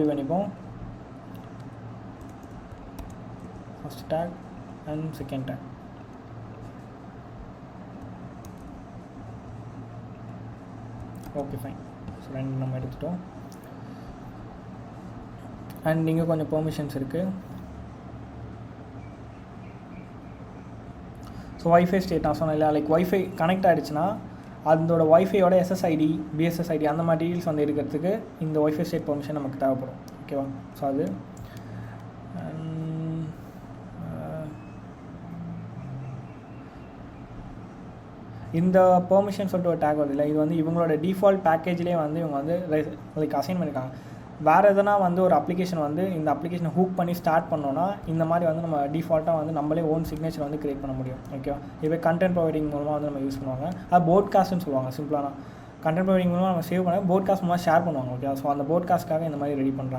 பண்ணிப்போம். First take and second take. Okay fine. So 2 நம்ம எடுத்துட்டோம். அண்ட் இங்கே கொஞ்சம் பெர்மிஷன்ஸ் இருக்குது. ஸோ வைஃபை ஸ்டேட் நான் சொன்னேன் இல்லை, லைக் வைஃபை கனெக்ட் ஆகிடுச்சுன்னா அதோட வைஃபையோட SSID BSSID அந்த மாதிரி டீல்ஸ் வந்து எடுக்கிறதுக்கு இந்த வைஃபை ஸ்டேட் பெர்மிஷன் நமக்கு தேவைப்படும். ஓகேவா? ஸோ அது இந்த பெர்மிஷன் சொல்லிட்டு ஒரு டேக் வருது இல்லை, இது வந்து இவங்களோட டிஃபால்ட் பேக்கேஜ்லேயே வந்து இவங்க வந்து லைக் அசைன் பண்ணியிருக்காங்க. வேறு எதனா வந்து ஒரு அப்ளிகேஷன் வந்து இந்த அப்ளிகேஷனை ஹூக் பண்ணி ஸ்டார்ட் பண்ணோன்னா இந்த மாதிரி வந்து நம்ம டிஃபால்ட்டாக வந்து நம்மளே ஓன் சிக்னேச்சர் வந்து க்ரியேட் பண்ண முடியும். ஓகேவா? இப்போ கண்டென்ட் ப்ரொவைடிங் மூலமாக வந்து நம்ம யூஸ் பண்ணுவாங்க. அது போட்காஸ்ட்னு சொல்லுவாங்க. சிம்பிளான கண்டென்ட் ப்ரொவைடிங் மூலமாக நம்ம சேவ் பண்ண போட்காஸ்ட் மூலமாக ஷேர் பண்ணுவாங்க. ஓகே, ஸோ அந்த போட்காஸ்ட்காக இந்த மாதிரி ரெடி பண்ணுறாங்க.